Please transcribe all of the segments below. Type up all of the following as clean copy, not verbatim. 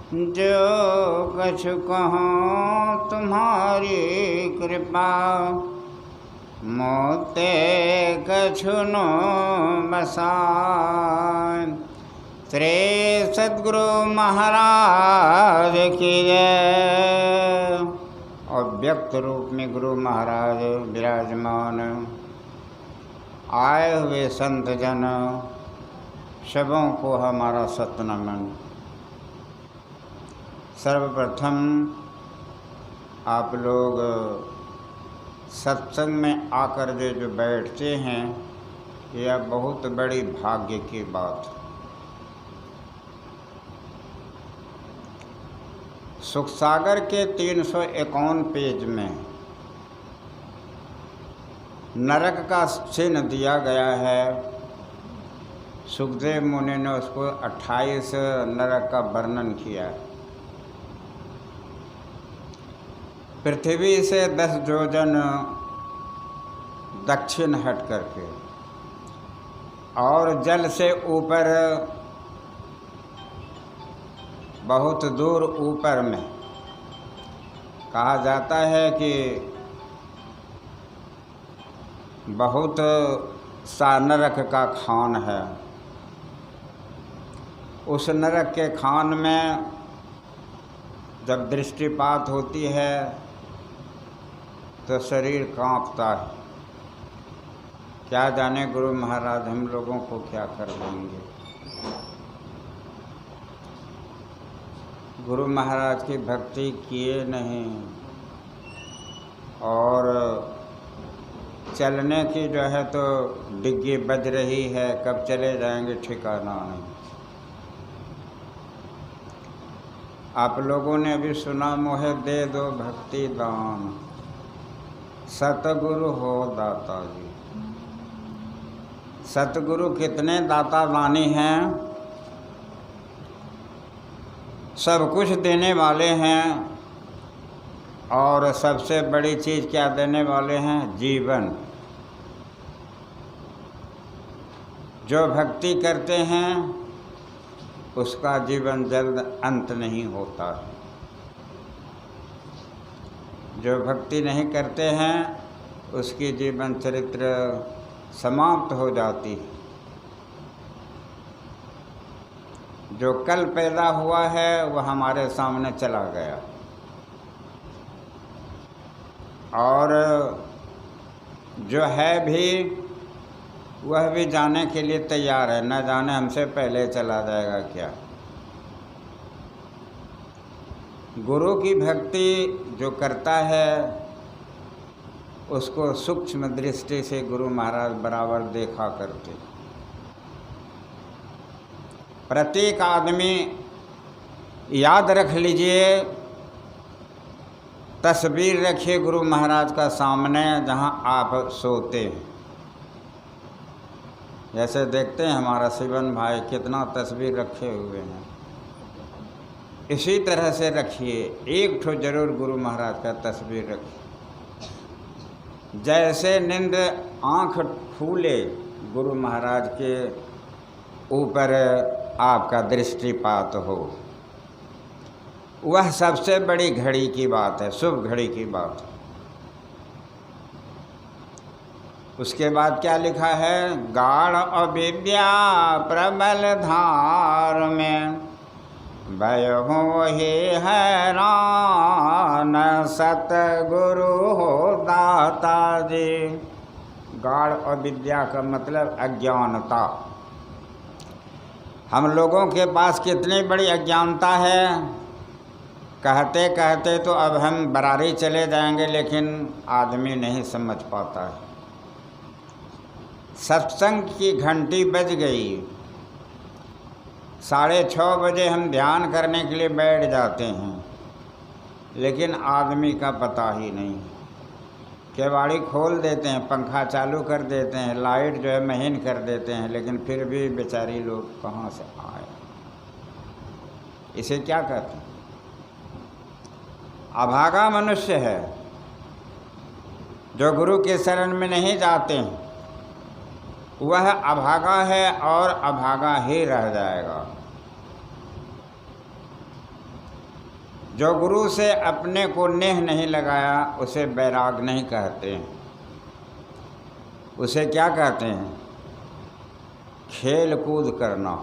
जो कछु कहूँ तुम्हारी कृपा, मोते कछु न बसाए। श्री सद्गुरु महाराज की जय। और व्यक्त रूप में गुरु महाराज विराजमान। आए हुए संत जन सबों को हमारा सतनमन। सर्वप्रथम आप लोग सत्संग में आकर जो बैठते हैं, यह बहुत बड़ी भाग्य की बात। सुखसागर के 351 पेज में नरक का चिन्ह दिया गया है। सुखदेव मुनि ने उसको 28 नरक का वर्णन किया है। पृथ्वी से 10 योजन दक्षिण हट करके और जल से ऊपर बहुत दूर ऊपर में कहा जाता है कि बहुत सा नरक का खान है। उस नरक के खान में जब दृष्टिपात होती है तो शरीर कांपता है। क्या जाने गुरु महाराज हम लोगों को क्या कर देंगे। गुरु महाराज की भक्ति किए नहीं और चलने की जो है तो डिग्गी बज रही है, कब चले जाएंगे ठिकाना नहीं। आप लोगों ने अभी सुना, मोहे दे दो भक्ति दान, सतगुरु हो दाता जी। सतगुरु कितने दाता दानी हैं, सब कुछ देने वाले हैं और सबसे बड़ी चीज़ क्या देने वाले हैं? जीवन। जो भक्ति करते हैं उसका जीवन जल्द अंत नहीं होता। जो भक्ति नहीं करते हैं उसकी जीवन चरित्र समाप्त हो जाती है। जो कल पैदा हुआ है वह हमारे सामने चला गया और जो है भी वह भी जाने के लिए तैयार है। न जाने हमसे पहले चला जाएगा क्या। गुरु की भक्ति जो करता है उसको सूक्ष्म दृष्टि से गुरु महाराज बराबर देखा करते। प्रत्येक आदमी याद रख लीजिए, तस्वीर रखिए गुरु महाराज का सामने जहाँ आप सोते हैं। जैसे देखते हैं हमारा शिवन भाई कितना तस्वीर रखे हुए हैं, इसी तरह से रखिए। एक ठो जरूर गुरु महाराज का तस्वीर रखिए। जैसे नींद आँख फूले गुरु महाराज के ऊपर आपका दृष्टिपात हो, वह सबसे बड़ी घड़ी की बात है, शुभ घड़ी की बात। उसके बाद क्या लिखा है? गाढ़ अविद्या प्रबल धार में भयो ही हैरान, सतगुरु हो दाता जी। गाढ़ अविद्या का मतलब अज्ञानता। हम लोगों के पास कितनी बड़ी अज्ञानता है। कहते कहते तो अब हम बरारी चले जाएंगे, लेकिन आदमी नहीं समझ पाता है। सत्संग की घंटी बज गई, 6:30 बजे हम ध्यान करने के लिए बैठ जाते हैं, लेकिन आदमी का पता ही नहीं। केवाड़ी खोल देते हैं, पंखा चालू कर देते हैं, लाइट जो है महीन कर देते हैं, लेकिन फिर भी बेचारी लोग कहाँ से आए। इसे क्या कहते हैं? अभागा मनुष्य है जो गुरु के शरण में नहीं जाते हैं, वह अभागा है और अभागा ही रह जाएगा। जो गुरु से अपने को नेह नहीं लगाया उसे बैराग नहीं कहते हैं। उसे क्या कहते हैं? खेल कूद करना।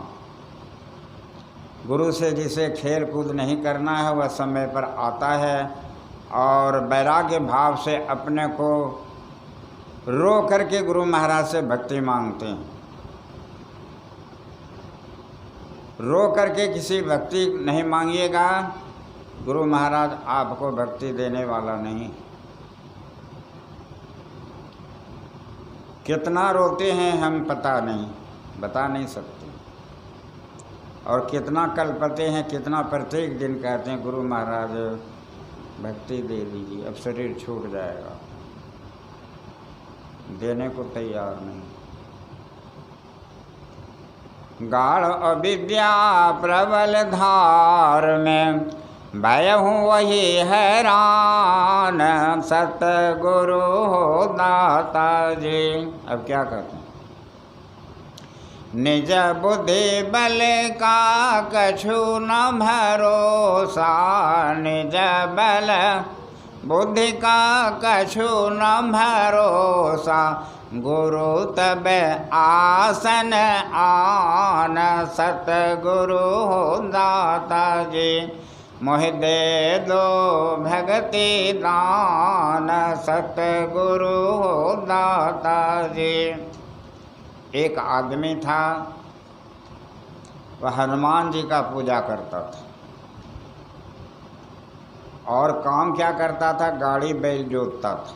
गुरु से जिसे खेल कूद नहीं करना है वह समय पर आता है और वैराग्य भाव से अपने को रो करके गुरु महाराज से भक्ति मांगते हैं। रो करके किसी भक्ति नहीं मांगिएगा, गुरु महाराज आपको भक्ति देने वाला नहीं। कितना रोते हैं हम बता नहीं सकते, और कितना कल्पते हैं, कितना प्रत्येक दिन कहते हैं गुरु महाराज भक्ति दे दीजिए, अब शरीर छूट जाएगा, देने को तैयार नहीं। गाढ़ अविद्या प्रबल धार में भयहूँ वही हैरान, सतगुरु हो दाता जी। अब क्या कहते हैं? निज बुद्धि बल का कछु न भरोसा, निज बल बुद्धि का कछु न भरोसा, गुरु तब आसन आन, सतगुरु हो दाता जी। मोहि दे दो भगति दान, सतगुरु हो दाता जी। एक आदमी था, वह हनुमान जी का पूजा करता था और काम क्या करता था? गाड़ी बैल जोतता था।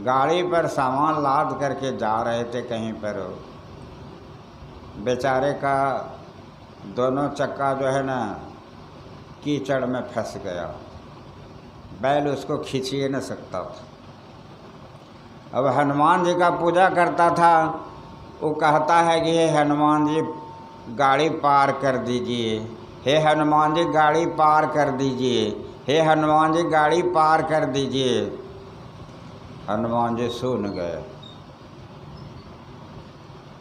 गाड़ी पर सामान लाद करके जा रहे थे कहीं पर, बेचारे का दोनों चक्का जो है ना कीचड़ में फंस गया, बैल उसको खींच ही न सकता था। अब हनुमान जी का पूजा करता था, वो कहता है कि हे हनुमान जी गाड़ी पार कर दीजिए, हे हनुमान जी गाड़ी पार कर दीजिए, हे हनुमान जी गाड़ी पार कर दीजिए। हनुमान जी सुन गए।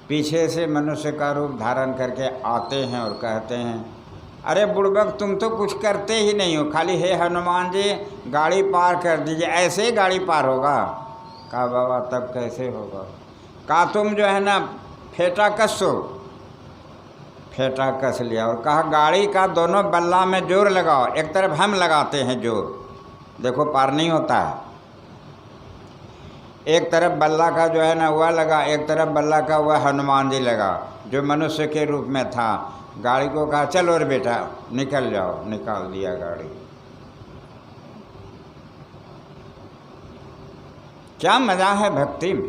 पीछे से मनुष्य का रूप धारण करके आते हैं और कहते हैं, अरे बुड़बक तुम तो कुछ करते ही नहीं हो, खाली हे हनुमान जी गाड़ी पार कर दीजिए, ऐसे ही गाड़ी पार होगा? कहा बाबा तब कैसे होगा? कहा तुम जो है ना फेंटा कसो। फेंटा कस लिया और कहा गाड़ी का दोनों बल्ला में जोर लगाओ, एक तरफ हम लगाते हैं जोर, देखो पार नहीं होता है। एक तरफ बल्ला का जो है ना वह लगा, एक तरफ बल्ला का वह हनुमान जी लगा जो मनुष्य के रूप में था। गाड़ी को कहा चलो रे बेटा निकल जाओ, निकाल दिया गाड़ी। क्या मज़ा है भक्ति में।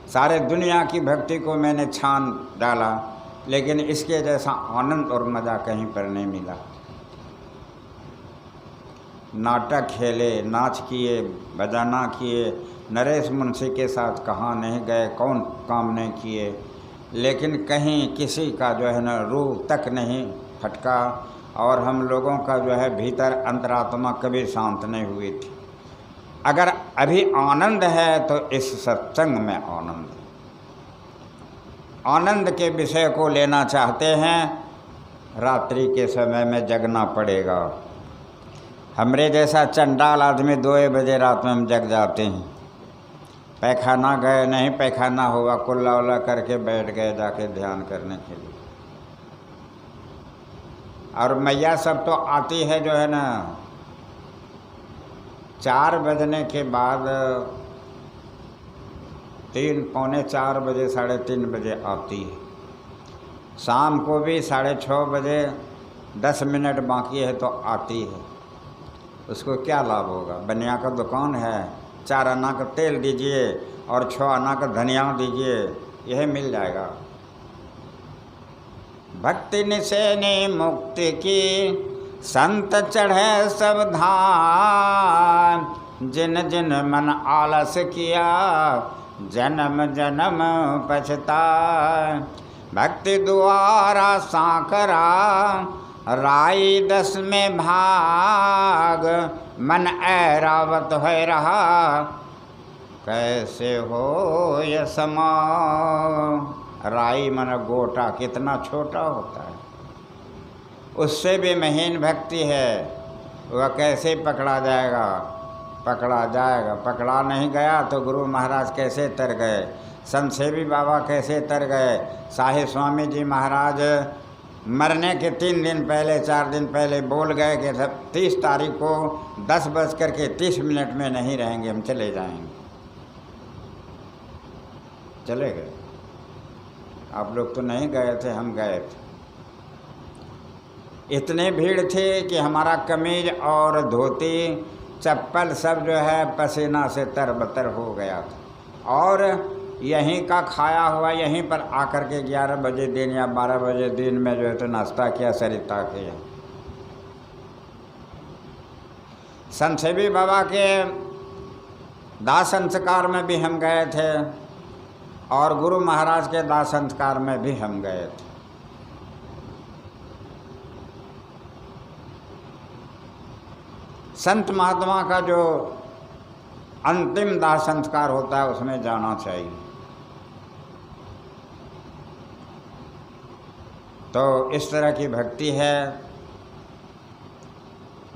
सारे दुनिया की भक्ति को मैंने छान डाला, लेकिन इसके जैसा आनंद और मज़ा कहीं पर नहीं मिला। नाटक खेले, नाच किए, बजाना किए, नरेश मुंशी के साथ कहाँ नहीं गए, कौन काम नहीं किए, लेकिन कहीं किसी का जो है ना रूह तक नहीं फटका और हम लोगों का जो है भीतर अंतरात्मा कभी शांत नहीं हुई थी। अगर अभी आनंद है तो इस सत्संग में आनंद। आनंद के विषय को लेना चाहते हैं, रात्रि के समय में जगना पड़ेगा। हमरे जैसा चंडाल आदमी 2 बजे रात में हम जग जाते हैं। पैखाना गए नहीं, पैखाना हुआ, कुल्ला उल्ला करके बैठ गए जाके ध्यान करने के लिए। और मैया सब तो आती है जो है ना 4 बजने के बाद, 3 पौने 4 बजे, 3:30 बजे आती है। शाम को भी 6:30 बजे 10 मिनट बाकी है तो आती है। उसको क्या लाभ होगा? बनिया का दुकान है, 4 आना का तेल दीजिए और 6 आना का धनिया दीजिए, यह मिल जाएगा। भक्ति निसेने मुक्ति की संत चढ़े सब धाम, जिन जिन मन आलस किया जन्म जन्म पछताए। भक्ति द्वारा सांकरा राई 10 में भाग, मन ऐरावत है रहा कैसे हो यह समा। राई मन गोटा कितना छोटा होता है, उससे भी महीन भक्ति है, वह कैसे पकड़ा जाएगा? पकड़ा जाएगा। पकड़ा नहीं गया तो गुरु महाराज कैसे तर गए, संत सेवी बाबा कैसे तर गए। साहिब स्वामी जी महाराज मरने के 3 दिन पहले 4 दिन पहले बोल गए कि 30 तारीख को 10:30 में नहीं रहेंगे, हम चले जाएंगे। चले गए। आप लोग तो नहीं गए थे, हम गए थे। इतने भीड़ थे कि हमारा कमीज और धोती चप्पल सब जो है पसीना से तरबतर हो गया था। और यहीं का खाया हुआ यहीं पर आकर के 11 बजे दिन या 12 बजे दिन में जो है तो नाश्ता किया सरिता के। संत सेवी बाबा के दाह संस्कार में भी हम गए थे और गुरु महाराज के दाह संस्कार में भी हम गए थे। संत महात्मा का जो अंतिम दाह संस्कार होता है उसमें जाना चाहिए। तो इस तरह की भक्ति है।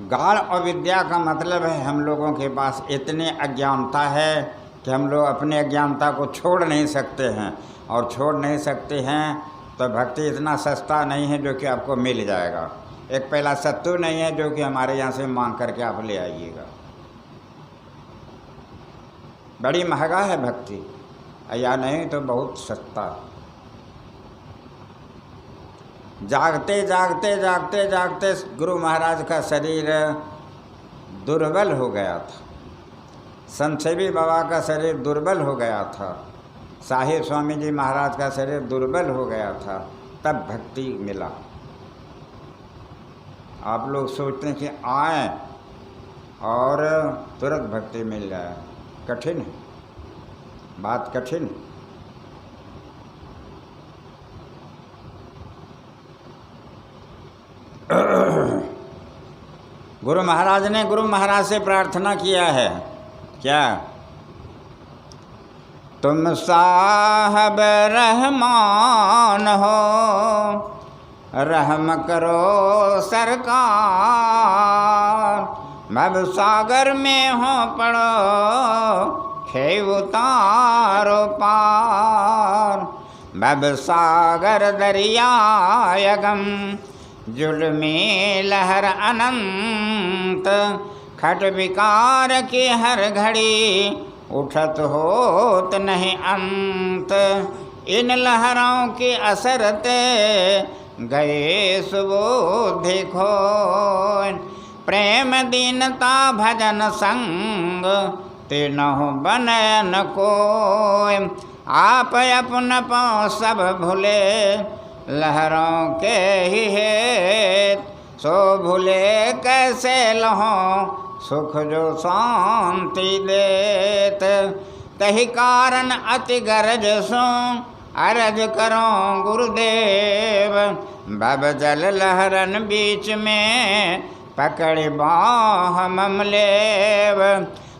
गाढ़ अविद्या का मतलब है हम लोगों के पास इतनी अज्ञानता है कि हम लोग अपने अज्ञानता को छोड़ नहीं सकते हैं, और छोड़ नहीं सकते हैं तो भक्ति इतना सस्ता नहीं है जो कि आपको मिल जाएगा। एक पहला सत्तू नहीं है जो कि हमारे यहाँ से मांग करके आप ले आइएगा। बड़ी महंगा है भक्ति, या नहीं तो बहुत सस्ता। जागते जागते जागते जागते गुरु महाराज का शरीर दुर्बल हो गया था, संत सेवी बाबा का शरीर दुर्बल हो गया था, साहिब स्वामी जी महाराज का शरीर दुर्बल हो गया था, तब भक्ति मिला। आप लोग सोचते हैं कि आए और तुरंत भक्ति मिल जाए, कठिन है, बात कठिन। गुरु महाराज ने गुरु महाराज से प्रार्थना किया है क्या? तुम साहब रहमान हो, रहम करो सरकार, भव सागर में हो पड़ो, खेव उतारो पार, भव सागर दरिया यगम, जुल्मी लहर अनंत, खट विकार की हर घड़ी, उठत होत नहीं अंत, इन लहरों के असरते गए सुबोधि खोय, प्रेम दीनता भजन संग, तीनों बनन कोय, आप अपन पाँव सब भूले, लहरों के ही हेत, सो भूले कैसे लहो, सुख जो शांति देत, तही कारण अति गरज सो, अरज करो गुरुदेव, भव जल लहरन बीच में, पकड़ बाह ममलेव,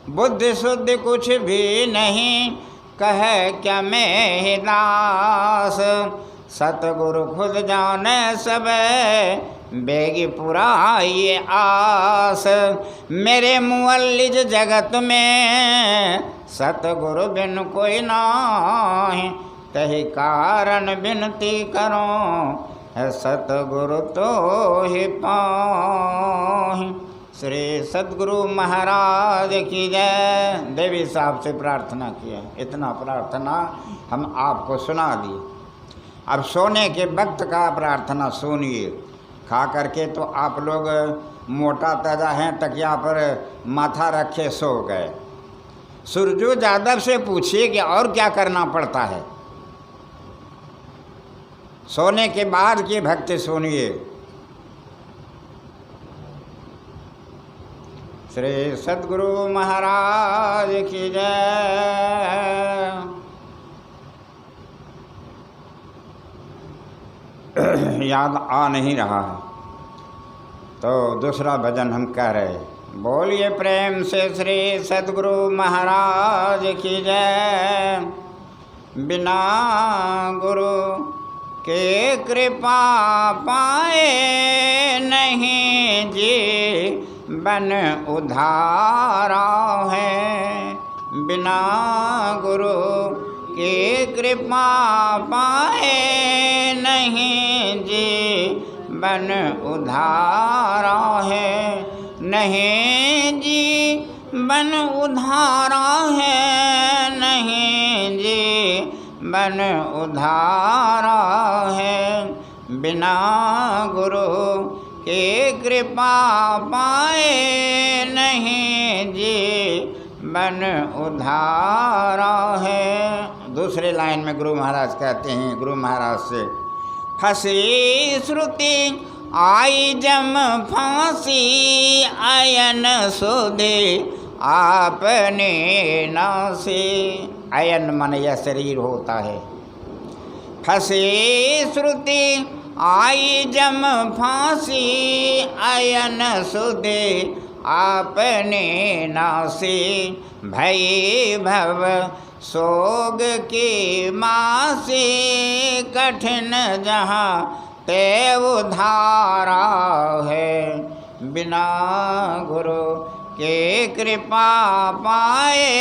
बुद्धि शुद्धि कुछ भी नहीं, कहे क्या मैं ही दास, सतगुरु खुद जाने सब, बेगी पुराई आस, मेरे मुअल्लिज जगत में, सतगुरु बिन कोई नाही, तही कारण विनती करो, है सतगुरु तो ही पाहि। श्री सद्गुरु महाराज की जय। देवी साहब से प्रार्थना किया, इतना प्रार्थना हम आपको सुना दिए। अब सोने के वक्त का प्रार्थना सुनिए। खा करके तो आप लोग मोटा ताज़ा हैं, तकिया पर माथा रखे सो गए। सुरजू यादव से पूछिए कि और क्या करना पड़ता है। सोने के बाद की भक्ति सुनिए। श्री सद्गुरु महाराज की जय। याद आ नहीं रहा है तो दूसरा भजन हम कह रहे। बोलिए प्रेम से श्री सद्गुरु महाराज की जय। बिना गुरु के कृपा पाए नहीं जीवन उधारा है। बिना गुरु के कृपा पाए नहीं जीवन उधारा है। नहीं जीवन उधारा है, नहीं जीवन उधारा है। बिना गुरु के कृपा पाए नहीं जीवन उधारा है। दूसरे लाइन में गुरु महाराज कहते हैं, गुरु महाराज से, फंसी श्रुति आई जम फांसी अयन सुधे आपने नासे। अयन मन यह शरीर होता है। फंसी श्रुति आई जम फांसी अयन सुधे आपने नासे। भई भव सोग की मासी कठिन जहाँ ते उधारा है। बिना गुरु के कृपा पाए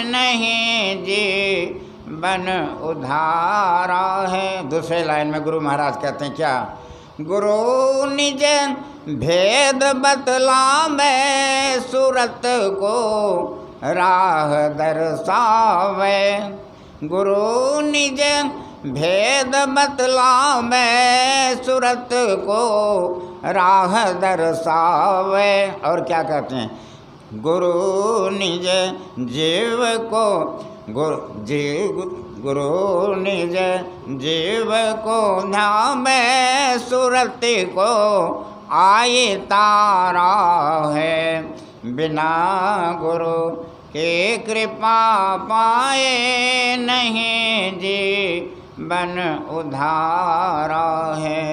नहीं जीवन उधारा है। दूसरे लाइन में गुरु महाराज कहते हैं क्या, गुरु निज भेद बतलावे सूरत को राह दर्शावे। गुरु निज भेद बतलावे सूरत को राह दर्शावे। और क्या कहते हैं, गुरु निज जीव को गुरु निज जीव को ध्यावे सूरत को आए तारा है। बिना गुरु के कृपा पाए नहीं जीवन उधारा है।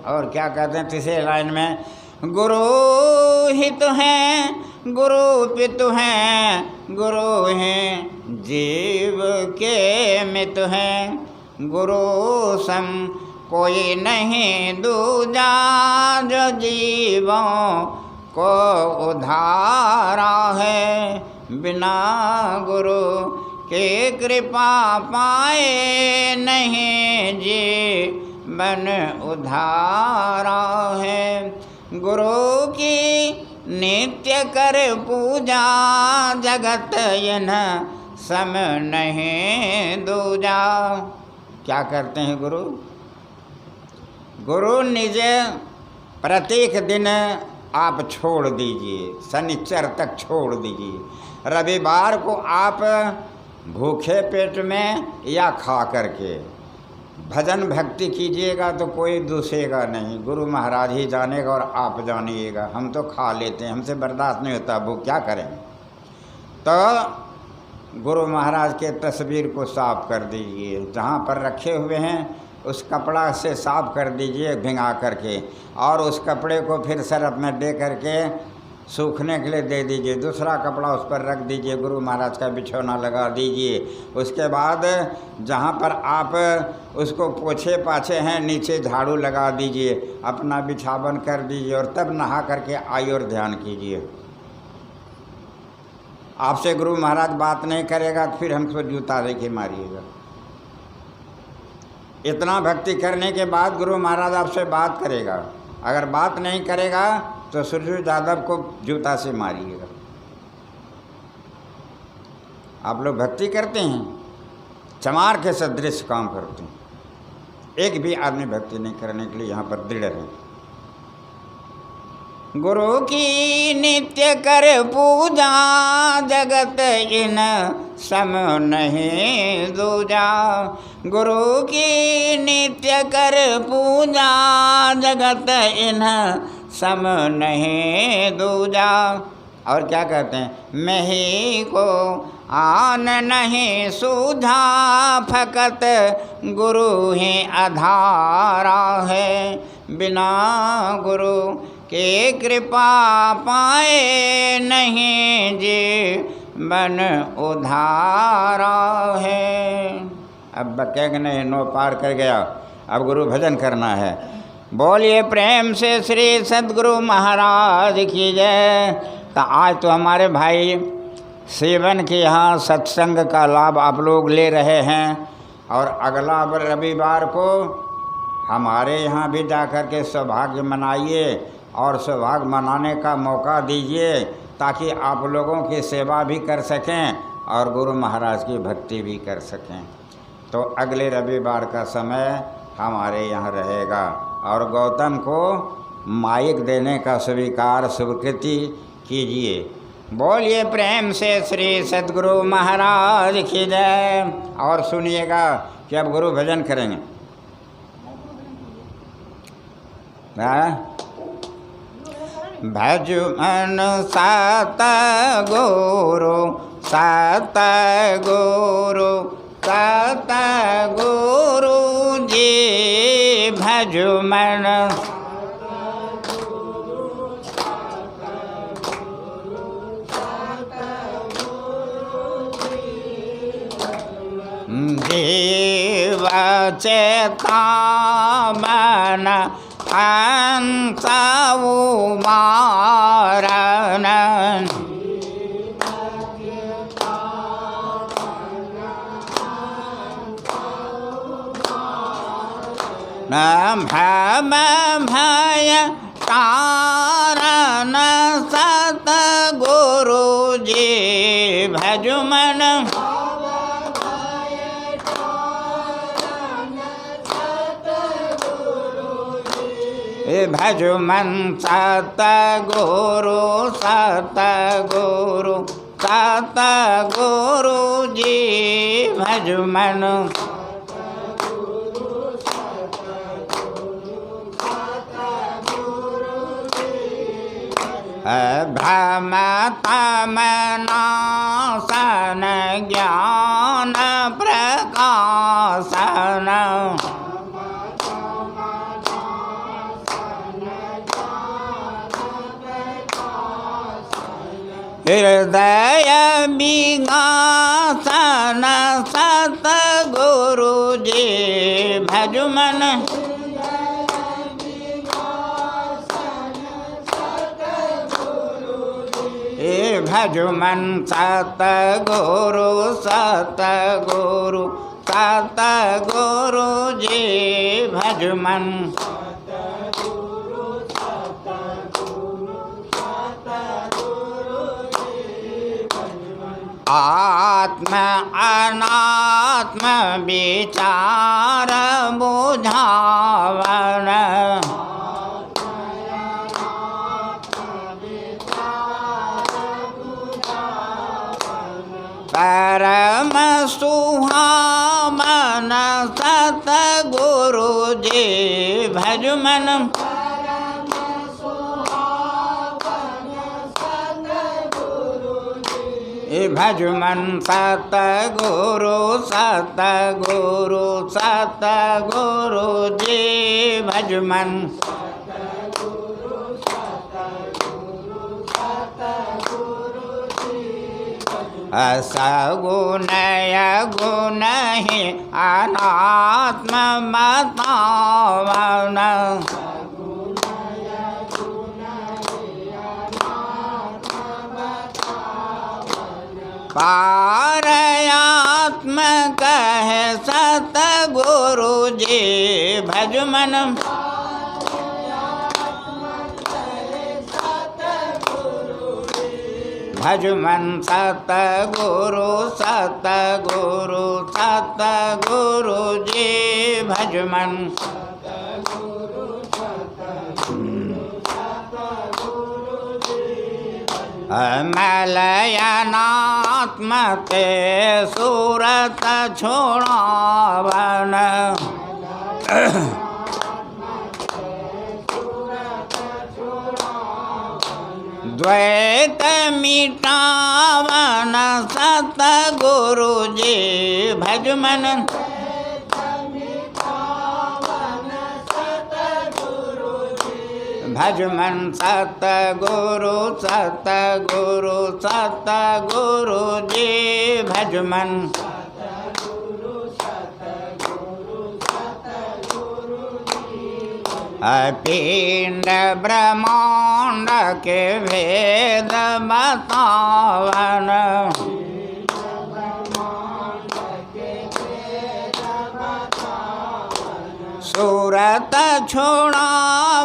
और क्या कहते हैं तीसरे लाइन में, गुरु हित हैं गुरु पित हैं गुरु हैं जीव के मित हैं। गुरु सम कोई नहीं दूजा जो जीवों को उधारा है। बिना गुरु के कृपा पाए नहीं जीवन उधारा है। गुरु की नित्य कर पूजा जगत इन सम नहीं दूजा। क्या करते हैं गुरु? गुरु निज प्रत्येक दिन आप छोड़ दीजिए, शनिचर तक छोड़ दीजिए। रविवार को आप भूखे पेट में या खा करके भजन भक्ति कीजिएगा तो कोई दूसेगा नहीं, गुरु महाराज ही जानेगा और आप जानिएगा। हम तो खा लेते हैं, हमसे बर्दाश्त नहीं होता, वो क्या करें? तो गुरु महाराज के तस्वीर को साफ कर दीजिए, जहाँ पर रखे हुए हैं उस कपड़ा से साफ कर दीजिए भिंगा करके, और उस कपड़े को फिर सरफ में दे करके सूखने के लिए दे दीजिए। दूसरा कपड़ा उस पर रख दीजिए, गुरु महाराज का बिछौना लगा दीजिए। उसके बाद जहाँ पर आप उसको पोछे पाछे हैं नीचे झाड़ू लगा दीजिए, अपना बिछावन कर दीजिए, और तब नहा करके आइए और ध्यान कीजिए। आपसे गुरु महाराज बात नहीं करेगा तो फिर हमको जूता लेके मारिएगा। इतना भक्ति करने के बाद गुरु महाराज आपसे बात करेगा, अगर बात नहीं करेगा तो सुरजू यादव को जूता से मारिएगा। आप लोग भक्ति करते हैं, चमार के सदृश काम करते हैं, एक भी आदमी भक्ति नहीं करने के लिए यहाँ पर दृढ़ है। गुरु की नित्य कर पूजा जगत इन सम नहीं दूजा। गुरु की नित्य कर पूजा जगत इन सम नहीं दूजा। और क्या कहते हैं, मैं ही को आन नहीं सूझा फकत गुरु ही आधारा है। बिना गुरु के कृपा पाए नहीं जीवन उधारा है। अब बकेंगे नहीं, नो पार कर गया। अब गुरु भजन करना है। बोलिए प्रेम से श्री सद्गुरु महाराज की जय। तो आज तो हमारे भाई सेवन के यहाँ सत्संग का लाभ आप लोग ले रहे हैं, और अगला रविवार को हमारे यहाँ भी जाकर के सौभाग्य मनाइए और सौभाग्य मनाने का मौका दीजिए, ताकि आप लोगों की सेवा भी कर सकें और गुरु महाराज की भक्ति भी कर सकें। तो अगले रविवार का समय हमारे यहाँ रहेगा, और गौतम को माइक देने का स्वीकार स्वीकृति कीजिए। बोलिए प्रेम से श्री सद्गुरु महाराज की जय। और सुनिएगा कि अब गुरु भजन करेंगे। भज मन सत गुरु सत गुरु सत गुरु जी भज मन जीव चेता मन अंत मारन भम भय तारन सत गुरु जी भज मन भज मन सत गुरु सत गुरु सत गुरु जी भज मन भ्रम तम नाशन ज्ञान प्रकाशन हृदय विगासन सत गुरु जी भज मन भज मन सत गुरु सत गुरु सत गुरु जी भज मन आत्म अनात्म विचार बुझावन परम सुहावन सत गुरु जी भज मन भज मन सत गुरु सत गुरु सत गुरु जी भज मन असगुणय गुण ही अनात्म बतावन पारयात्म कह सत गुरु जी भज मन भज मन सत गुरु सत गुरु सत गुरु जी भज मन मलयनात्म ते सूरत छोड़ावन द्वैत मिटावन सत गुरु जी भज मन भज मन सत गुरु सत गुरु सत गुरु जी भज मन पिंड ब्रह्मांड के भेद बतावन, सूरत छोड़ा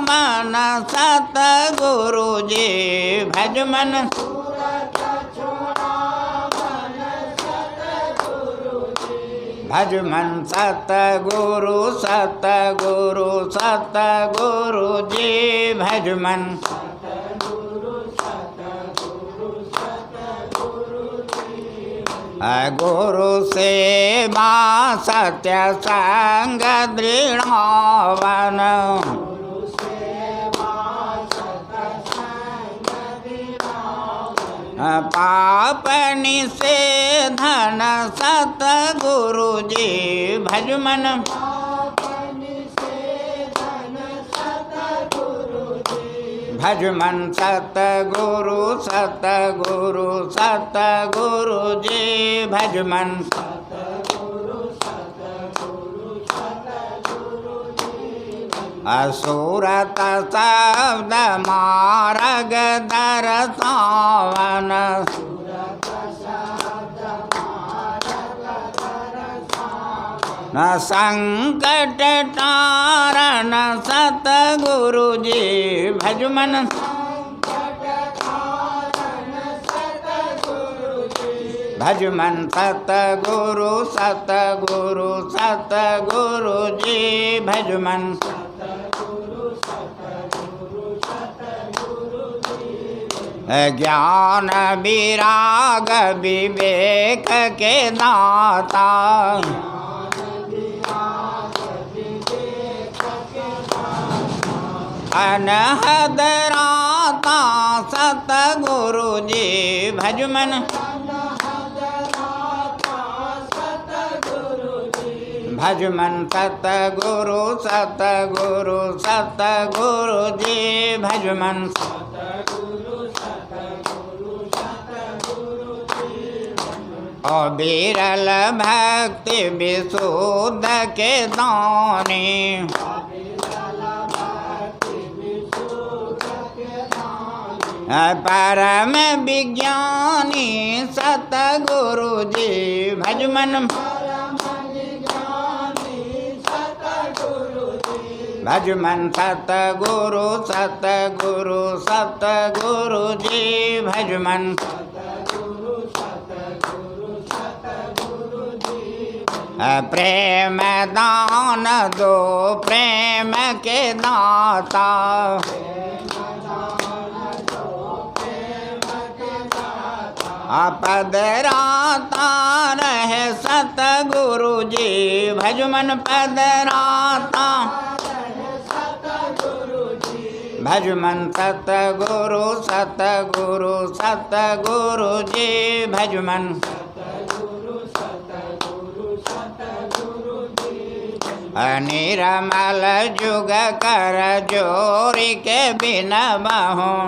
मन सतगुरु जी भज मन, भज मन सतगुरु सतगुरु सतगुरु जी भज मन, गुरु सेवा सत्य संग दृढ़ावन, पाप निषेधन सतगुरु जी भज मन, भज मन सतगुरु सतगुरु सतगुरु जी भज मन, असुरत शब्द मार्ग दर्शावन, न संकट तारण सतगुरु जी भज मन, भज मन सतगुरु सतगुरु सतगुरु जी भज मन, ज्ञान विराग विवेक के दाता, अनहद राता सतगुरु जी भज मन, भज मन सतगुरु सतगुरु सतगुरु जी भज मन, बिरल भक्ति विशुद्ध के दानी, परम विज्ञानी सतगुरु जी भज मन, भज मन सतगुरु सतगुरु सतगुरु जी भज मन, प्रेम दान दो प्रेम के दाता, पदराता रहे सतगुरु जी भज मन, पदराता भज मन सतगुरु सतगुरु सतगुरु जी भज मन, निरमल जुग कर जोरी के बिना बाहों,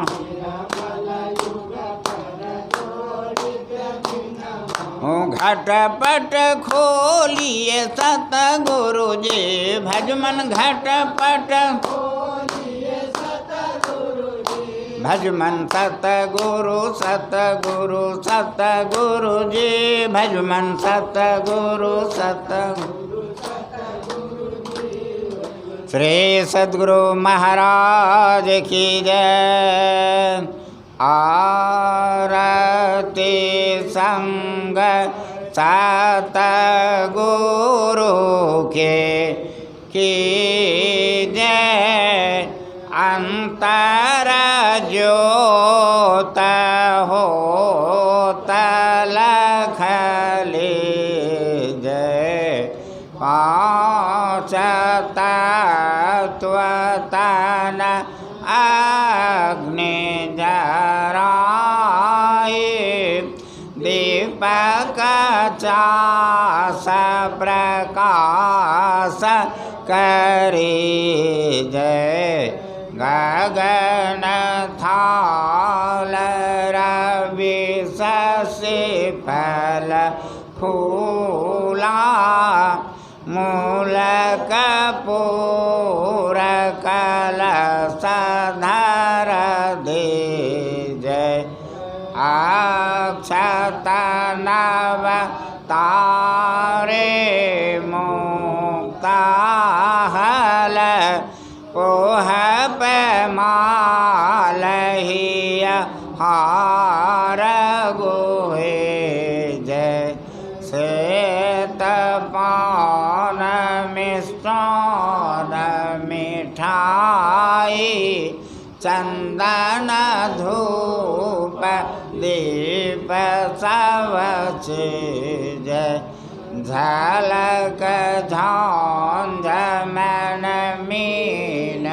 घटपट खोलिए सतगुरु जी भज मन, घटपट भज मन सतगुरु सतगुरु सतगुरु जी भज मन, सतगुरु सतगुरु श्री सद्गुरु महाराज की जय। आरती संग सतगुरु के कीजय, अंतर ज्योत होत लख लीजय, पाँच तत्व तन अग्नि जराए, दीपक चास प्रकाश करी जय, गगन थाल रवि शशि फल फूला, मूल कपूर कल कलशधर दीजय अक्षत नव तारे मुक्ता हल पोह पे मालहिय हार गोहे जय श्वेत पान मिष्टान मिठाई चंदन धूप दीप सब चीज झलक झांझ मन मीन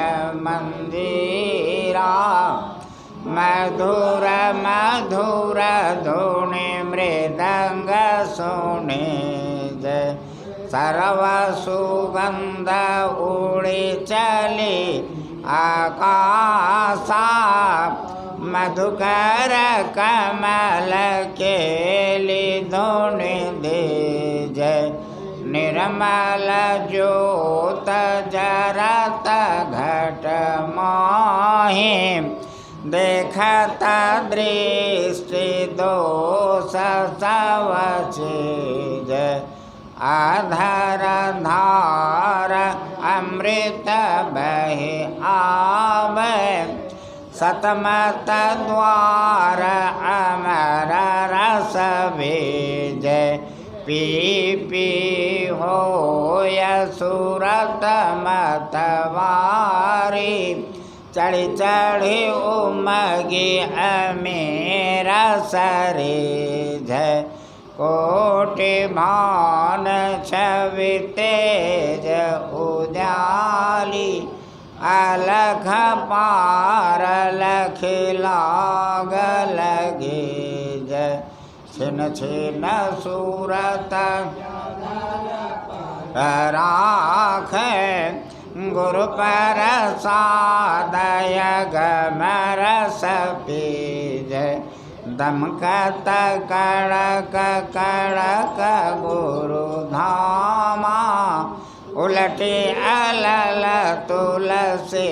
मंदिरा मधुर मधुर धुनि मृदंग सुने जय सर्व सुगंध उड़ी चली आकाशा मधुकर कमल केली धुनि दे जय निर्मल ज्योत जरत घट मोहि देखत दृष्टि दोष सब चीज आधार धार अमृत बहि आवे सतमत द्वार अमर रस बीज पी पी होय सुरत मतवारी चढ़ी चढ़ी उमगी अमेरा सरीज कोटि भान छवि तेज उजाली अलख पार लख लाग लगे जय छिन छिन सूरत राख गुरु प्रसादय गमर सपीज दमकत कड़क कड़क गुरु धामा उलटे अलल तुलसी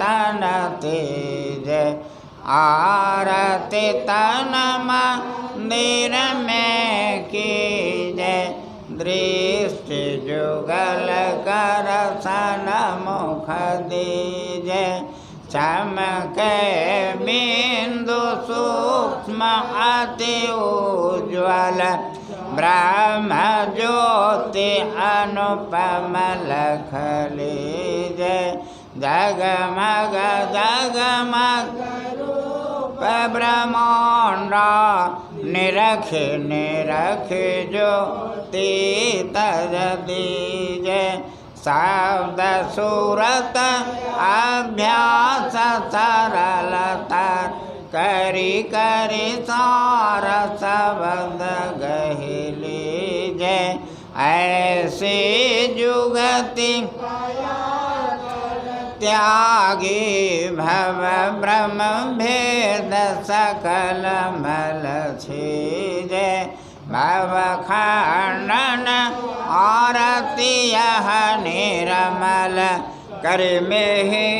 तन तेज आरती तन मंदिर में कीजय दृष्टि जुगल कर सन मुख दीजय चमके बिंदु सूक्ष्म अति उज्ज्वल ब्रह्म ज्योति अनुपम लख लीजय जगमग जगमग ब्रह्मांड निरख निरख ज्योति तज दीजय शब्द सूरत अभ्यास सरलता करी करी सार शब्द गहली जय ऐसे जुगति त्यागी भव ब्रह्म भेद सकल मल छीजय भव खंडन आरती यह निर्मल कर में ही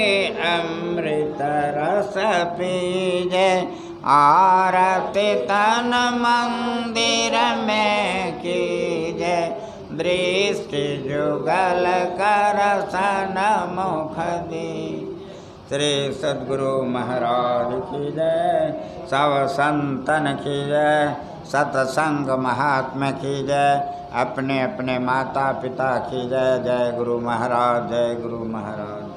अमृत रस पीजय आरती तन मंदिर में कीजय दृष्टि जुगल कर सन मुख दी। श्री सद्गुरु महाराज की जय, सब संतन की जय, सत्संग महात्मा की जय, अपने अपने माता पिता की जय। जय गुरु महाराज, जय गुरु महाराज।